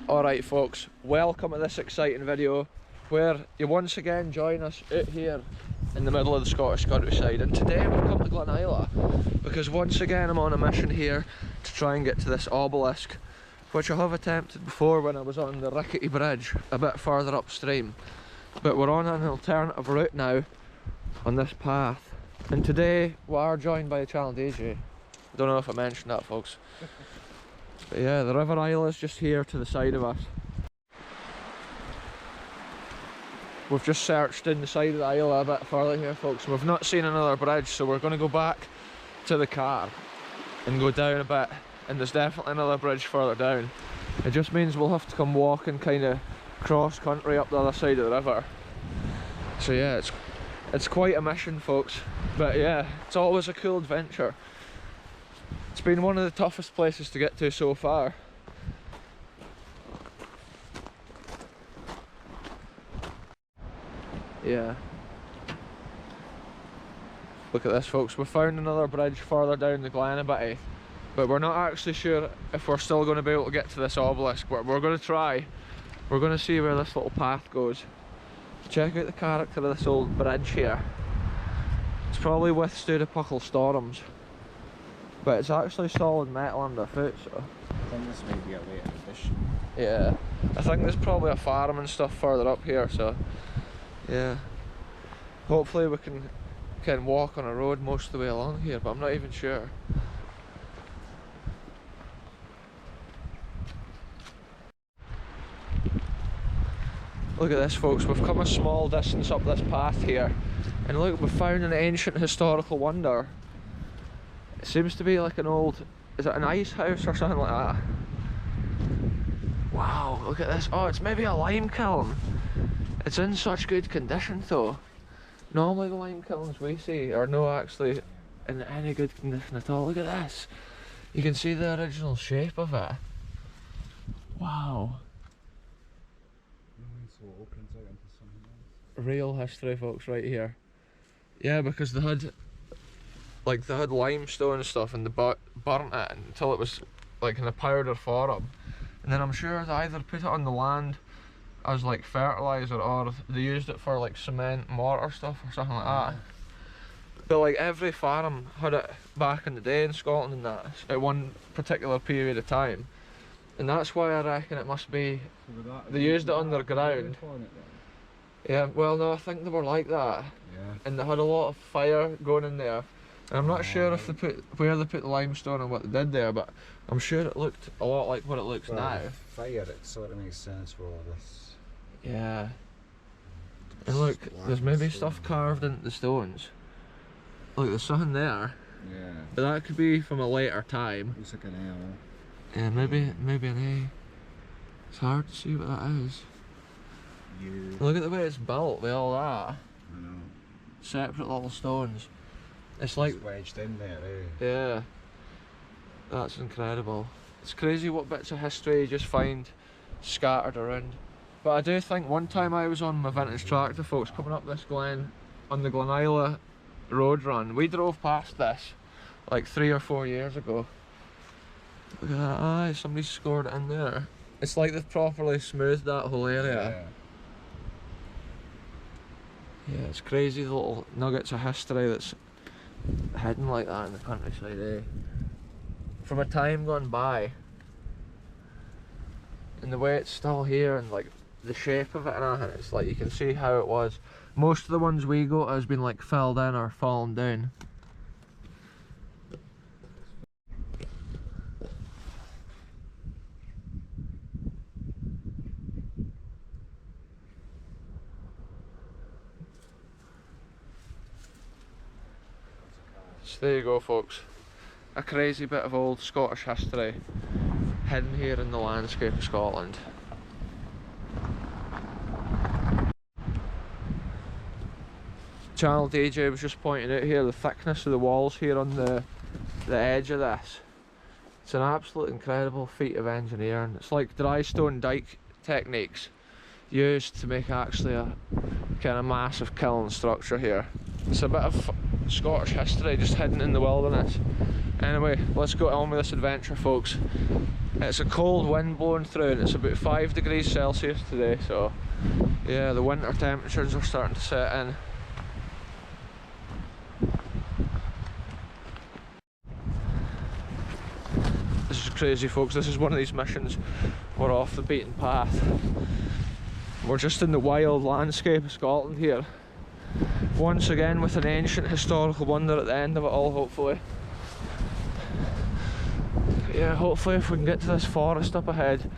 Alright folks, welcome to this exciting video where you once again join us out here in the middle of the Scottish countryside, and today we've come to Glenisla because once again I'm on a mission here to try and get to this obelisk, which I have attempted before when I was on the rickety bridge a bit further upstream, but we're on an alternative route now on this path, and today we are joined by a channel DJ. Don't know if I mentioned that, folks. But yeah, the River Isle is just here to the side of us. We've just searched in the side of the isle a bit further here, folks. We've not seen another bridge, so we're going to go back to the car and go down a bit. And there's definitely another bridge further down. It just means we'll have to come walking kind of cross country up the other side of the river. So yeah, it's quite a mission, folks. But yeah, it's always a cool adventure. It's been one of the toughest places to get to so far. Yeah. Look at this, folks. We found another bridge further down the Glenisla, but we're not actually sure if we're still going to be able to get to this obelisk, but we're going to try. We're going to see where this little path goes. Check out the character of this old bridge here. It's probably withstood a couple of storms, but it's actually solid metal underfoot, so I think this may be a later addition. yeah, I think there's probably a farm and stuff further up here, so yeah, hopefully we can walk on a road most of the way along here, but I'm not even sure. Look at this, folks. We've come a small distance up this path here, and look, we've found an ancient historical wonder. It seems to be like an old, is it an ice house or something like that? Wow, look at this. Oh, it's maybe a lime kiln. It's in such good condition though. Normally the lime kilns we see are not actually in any good condition at all. Look at this. You can see the original shape of it. Wow. So it opens out into something else. Real history, folks, right here. Yeah, because they had limestone and stuff, and they burnt it until it was like in a powder form, and then I'm sure they either put it on the land as like fertilizer, or they used it for like cement, mortar stuff or something like that. But like every farm had it back in the day in Scotland and that, at one particular period of time, and that's why I reckon it must be, So they used it underground. Yeah, well no, I think they were like that. Yeah. And they had a lot of fire going in there. And I'm not sure if they where they put the limestone and what they did there, but I'm sure it looked a lot like what it looks now. Fire, it sort of makes sense for all this. Yeah. And look, there's maybe stuff carved into the stones. Look, there's something there. Yeah. But that could be from a later time. Looks like an L. Yeah, maybe an A. It's hard to see what that is. Look at the way it's built with all that. I know. Separate little stones. It's like it's wedged in there, eh? yeah, that's incredible. It's crazy what bits of history you just find scattered around. But I do think one time I was on my vintage tractor, folks, coming up this glen on the Glenisla road run. We drove past this like 3 or 4 years ago. Look at that, aye, somebody scored it in there. It's like they've properly smoothed that whole area. Yeah, it's crazy, the little nuggets of history that's hidden like that in the countryside, eh? From a time gone by. And the way it's still here, and like the shape of it and everything, it's like you can see how it was. Most of the ones we go to has been like filled in or fallen down. So there you go, folks. A crazy bit of old Scottish history hidden here in the landscape of Scotland. Channel DJ was just pointing out here the thickness of the walls here on the edge of this. It's an absolute incredible feat of engineering. It's like dry stone dike techniques used to make actually a kind of massive kiln structure here. It's a bit of Scottish history just hidden in the wilderness. Anyway, let's go on with this adventure, folks. It's a cold wind blowing through and it's about 5 degrees Celsius today, so yeah, the winter temperatures are starting to set in. This is crazy, folks. This is one of these missions. We're off the beaten path. We're just in the wild landscape of Scotland here. Once again with an ancient historical wonder at the end of it all, hopefully. Yeah, hopefully if we can get to this forest up ahead,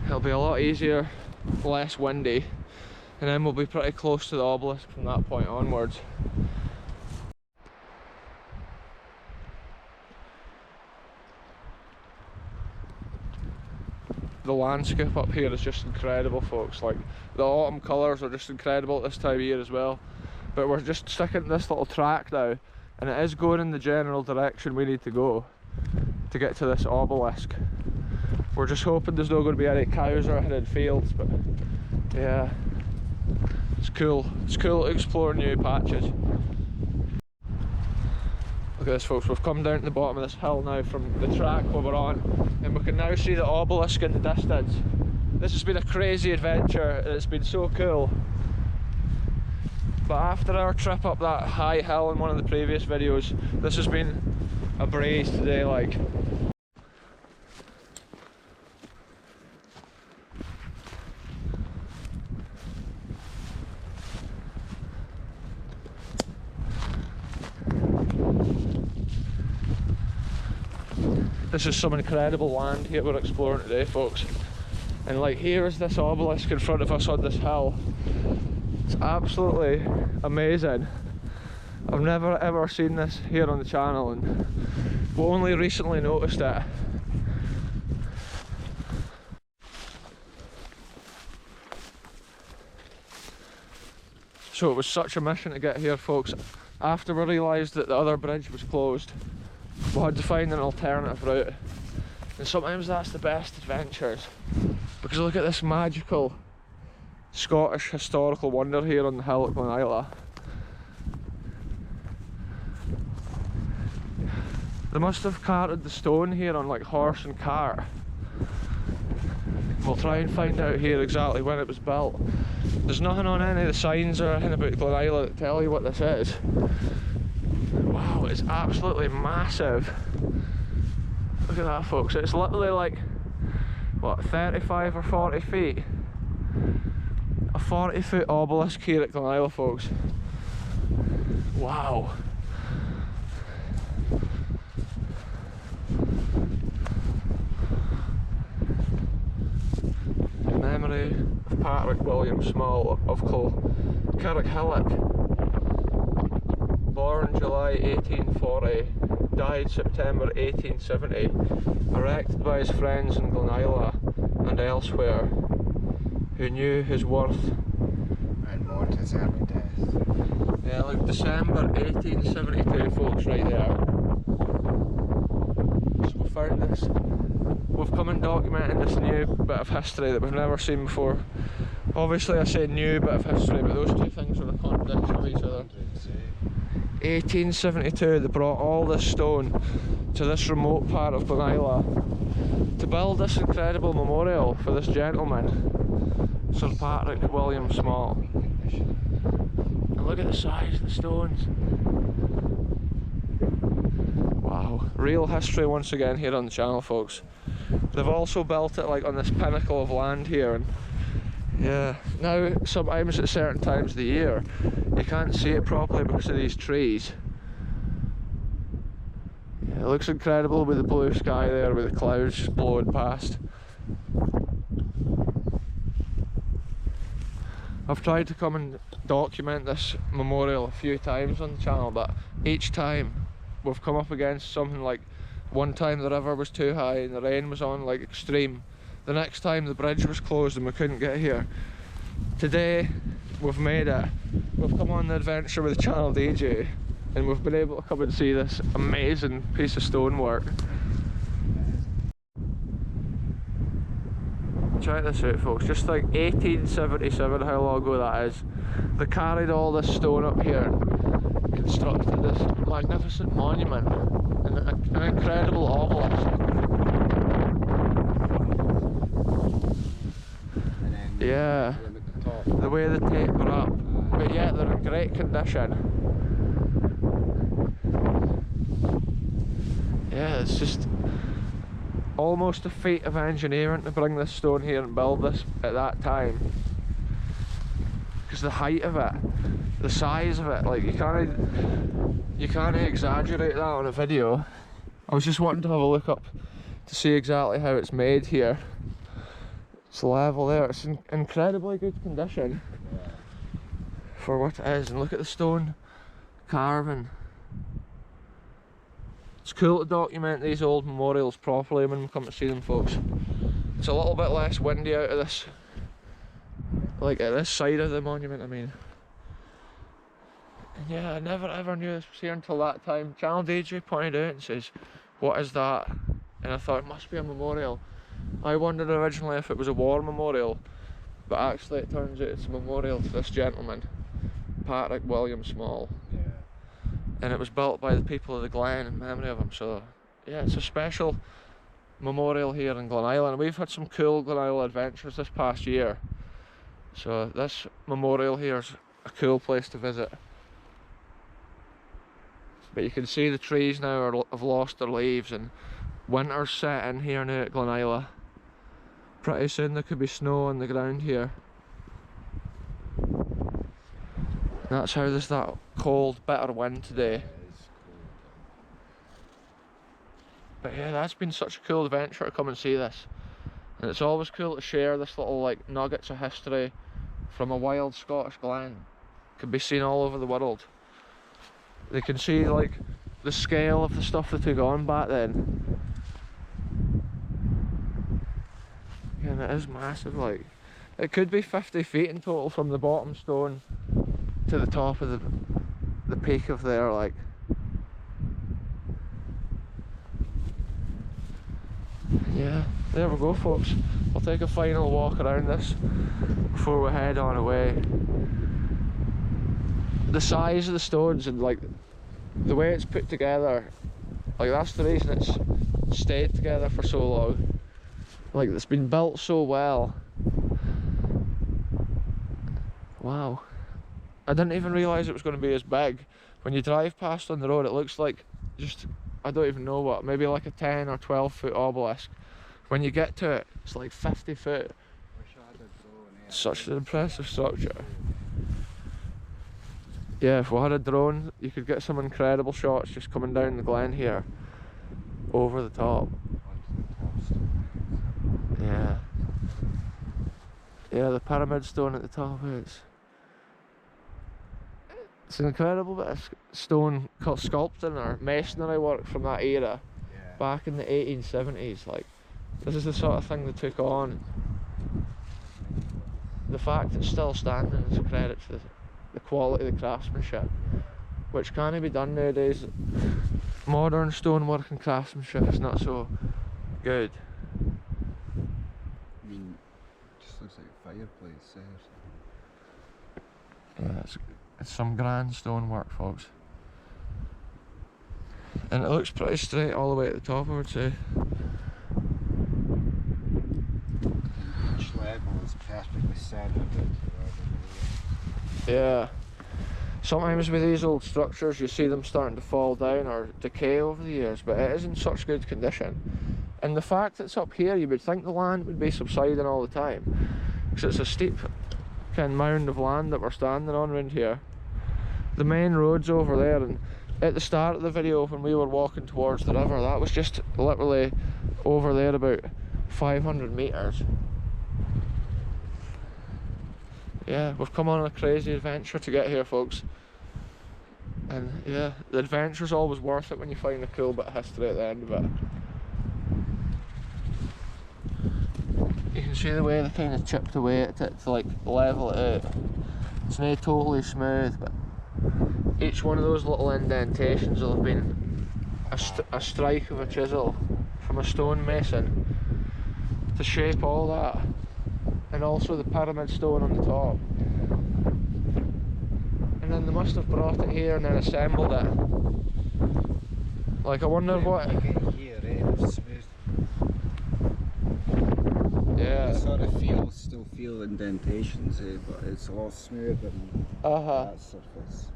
it'll be a lot easier, less windy, and then we'll be pretty close to the obelisk from that point onwards. The landscape up here is just incredible, folks. Like, the autumn colours are just incredible at this time of year as well. But we're just sticking to this little track now, and it is going in the general direction we need to go to get to this obelisk. We're just hoping there's not going to be any cows or hidden fields, but yeah, it's cool. It's cool to explore new patches. Look at this, folks. We've come down to the bottom of this hill now from the track where we're on, and we can now see the obelisk in the distance. This has been a crazy adventure and it's been so cool. But after our trip up that high hill in one of the previous videos, this has been a breeze today, like. This is some incredible land here we're exploring today, folks. And like, here is this obelisk in front of us on this hill. It's absolutely amazing. I've never ever seen this here on the channel, and we only recently noticed it. So it was such a mission to get here, folks. After we realised that the other bridge was closed, we had to find an alternative route. And sometimes that's the best adventures, because look at this magical Scottish historical wonder here on the hill at Glenisla. They must have carted the stone here on like horse and cart. We'll try and find out here exactly when it was built. There's nothing on any of the signs or anything about Glenisla that tell you what this is. Wow, it's absolutely massive. Look at that, folks. It's literally like, what, 35 or 40 feet? A 40-foot obelisk here at Glenisla, folks. Wow. In memory of Patrick William Small of Carrickhallock. Born July 1840, died September 1870, erected by his friends in Glenisla and elsewhere, who knew his worth And mourned his early death. Yeah, look, December 1872, folks, right there. So we found this. We've come and documented this new bit of history that we've never seen before. Obviously I say new bit of history, but those two things are a contradiction of each other. 1872, they brought all this stone to this remote part of Glenisla to build this incredible memorial for this gentleman, Sir Patrick William Small. And look at the size of the stones. Wow, real history once again here on the channel, folks. They've also built it like on this pinnacle of land here, and yeah, now sometimes at certain times of the year you can't see it properly because of these trees. Yeah, it looks incredible with the blue sky there, with the clouds just blowing past. I've tried to come and document this memorial a few times on the channel, but each time we've come up against something. Like one time the river was too high and the rain was on like extreme. The next time the bridge was closed and we couldn't get here. Today we've made it. We've come on the adventure with the channel DJ and we've been able to come and see this amazing piece of stonework. Check this out, folks, just like 1877, how long ago that is. They carried all this stone up here constructed this magnificent monument, an incredible obelisk. And then Yeah, them at the top. the way they taper up, but yeah, they're in great condition. Yeah, it's just almost a feat of engineering to bring this stone here and build this at that time. Because the height of it, the size of it, like you can't exaggerate that on a video. I was just wanting to have a look up to see exactly how it's made here. It's level there, it's in incredibly good condition for what it is, and look at the stone carving. It's cool to document these old memorials properly when we come to see them, folks. It's a little bit less windy out of this, like at this side of the monument, I mean. And yeah, I never ever knew this was here until that time. Channel DJ pointed out and says, "What is that?" And I thought it must be a memorial. I wondered originally if it was a war memorial, but actually it turns out it's a memorial to this gentleman, Patrick William Small. Yeah. And it was built by the people of the Glen in memory of him. So yeah, it's a special memorial here in Glenisla, and we've had some cool Glenisla adventures this past year. So this memorial here is a cool place to visit. But you can see the trees now have lost their leaves, and winter's set in here now at Glenisla. Pretty soon there could be snow on the ground here. That's how there's that cold, bitter wind today. It is cool. But yeah, that's been such a cool adventure to come and see this. And it's always cool to share this little like nuggets of history from a wild Scottish glen. Can be seen all over the world. They can see like the scale of the stuff they took on back then. Yeah, and it is massive, like. It could be 50 feet in total from the bottom stone to the top of the peak of there, like. Yeah, there we go, folks. We'll take a final walk around this before we head on away. The size of the stones and like the way it's put together, like that's the reason it's stayed together for so long. Like it's been built so well. Wow. I didn't even realise it was going to be as big. When you drive past on the road, it looks like just, I don't even know what, maybe like a 10 or 12 foot obelisk. When you get to it, it's like 50 foot. Wish I had a drone here. Such an impressive structure. Yeah, if we had a drone, you could get some incredible shots just coming down the glen here, over the top. Onto the top stone. Yeah. Yeah, the pyramid stone at the top, it's an incredible bit of stone sculpting or masonry work from that era, Yeah. back in the 1870s. Like, this is the sort of thing they took on. The fact it's still standing is a credit to the quality of the craftsmanship, which can't be done nowadays. Modern stonework and craftsmanship is not so good. I mean, it just looks like a fireplace there. Yeah, it's some grand stonework, folks. And it looks pretty straight all the way at the top, I would say. Each level is perfectly centered into the Yeah. Sometimes with these old structures you see them starting to fall down or decay over the years, but it is in such good condition. And the fact it's up here, you would think the land would be subsiding all the time, because it's a steep kind of mound of land that we're standing on around here. The main road's over there, and at the start of the video when we were walking towards the river, that was just literally over there about 500 metres. Yeah, we've come on a crazy adventure to get here, folks. And yeah, the adventure's always worth it when you find a cool bit of history at the end of it. You can see the way they kind of chipped away at it to like level it out. It's not totally smooth, but each one of those little indentations will have been a strike of a chisel from a stonemason to shape all that. And also the pyramid stone on the top. And then they must have brought it here and then assembled it. Like, I wonder what... You get here, it's smooth. Yeah. You sort of still feel indentations, but it's a lot smoother than that surface.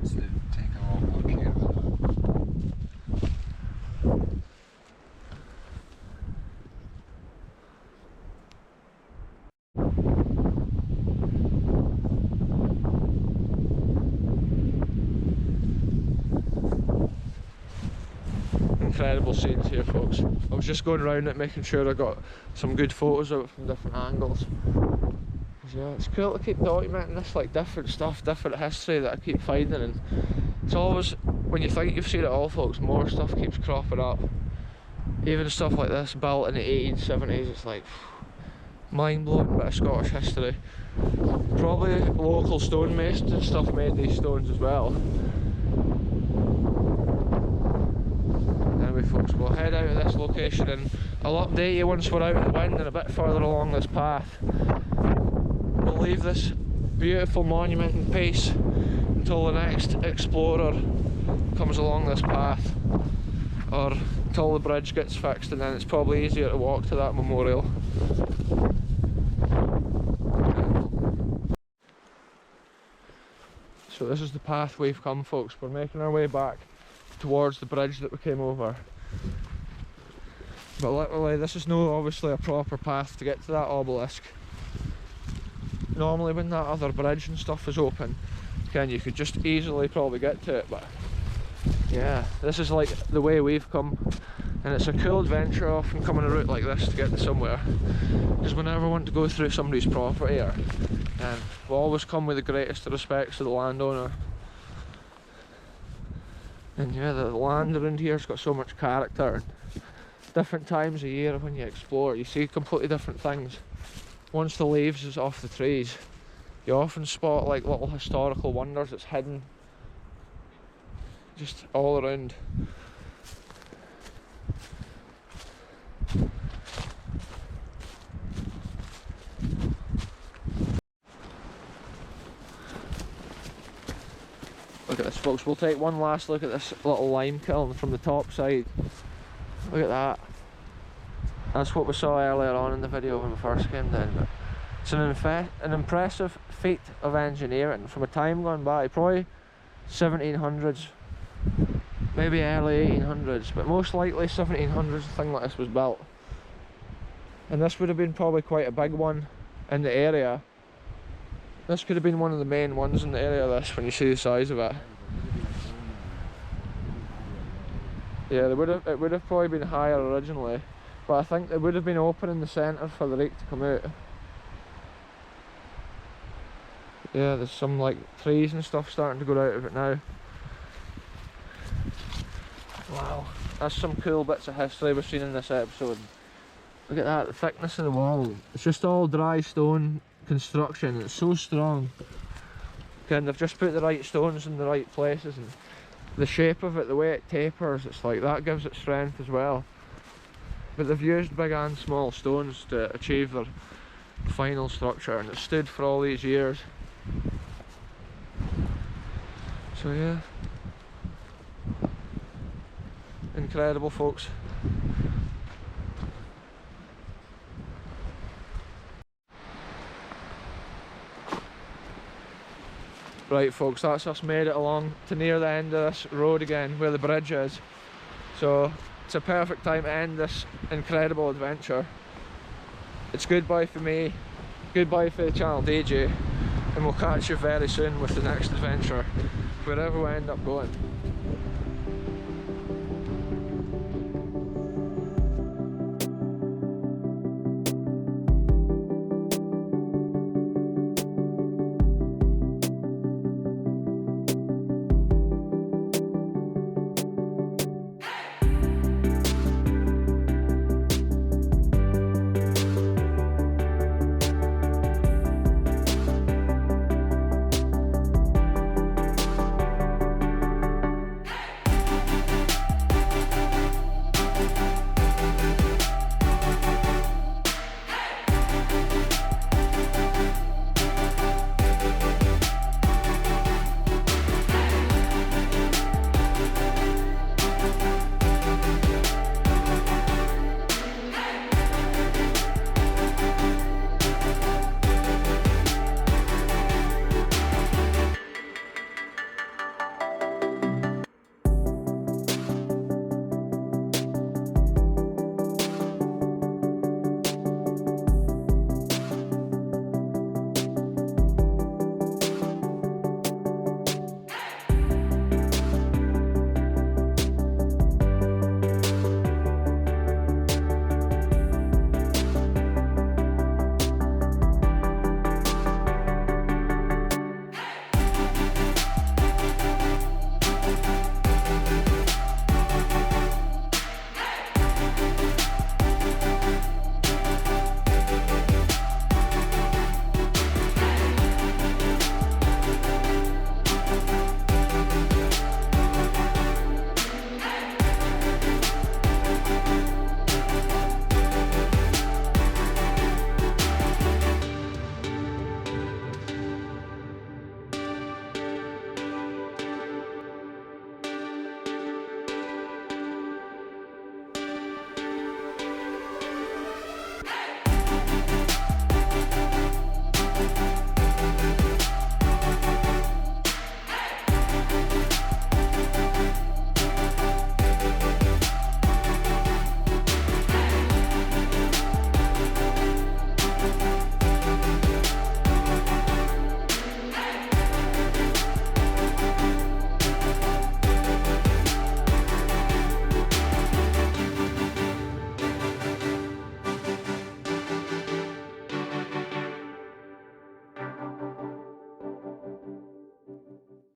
So they've taken a lot more care of that. Incredible scenes here, folks. I was just going around it making sure I got some good photos of it from different angles. Yeah, it's cool to keep documenting this, like different stuff, different history that I keep finding, and it's always, when you think you've seen it all, folks, more stuff keeps cropping up. Even stuff like this built in the 1870s, it's like mind-blowing bit of Scottish history. Probably local stonemasons and stuff made these stones as well. Anyway, folks, we'll head out of this location and I'll update you once we're out of the wind and a bit further along this path. We'll leave this beautiful monument in peace until the next explorer comes along this path, or until the bridge gets fixed, and then it's probably easier to walk to that memorial. So this is the path we've come, folks. We're making our way back towards the bridge that we came over. But literally, this is no obviously a proper path to get to that obelisk. Normally when that other bridge and stuff is open, again, you could just easily probably get to it, but yeah, this is like the way we've come, and it's a cool adventure often coming a route like this to get to somewhere, because we never want to go through somebody's property, and we'll always come with the greatest respects to the landowner. And yeah, the land around here's got so much character. Different times of year when you explore, you see completely different things. Once the leaves is off the trees, you often spot like little historical wonders that's hidden just all around. Look at this, folks. We'll take one last look at this little lime kiln from the top side. Look at that. That's what we saw earlier on in the video when we first came down. But it's an impressive feat of engineering from a time gone by, probably 1700s, maybe early 1800s, but most likely 1700s a thing like this was built. And this would have been probably quite a big one in the area. This could have been one of the main ones in the area, this, when you see the size of it. Yeah, it would have probably been higher originally, but I think it would have been open in the centre for the rake to come out. Yeah, there's some like trees and stuff starting to go out of it now. Wow, that's some cool bits of history we've seen in this episode. Look at that, the thickness of the wall. It's just all dry stone construction, it's so strong. Again, they've just put the right stones in the right places, and the shape of it, the way it tapers, it's like that gives it strength as well. But they've used big and small stones to achieve their final structure, and it's stood for all these years. So yeah, incredible, folks. Right, folks, that's us made it along to near the end of this road again, where the bridge is. So it's a perfect time to end this incredible adventure. It's goodbye for me, goodbye for the channel DJ, and we'll catch you very soon with the next adventure, wherever we end up going.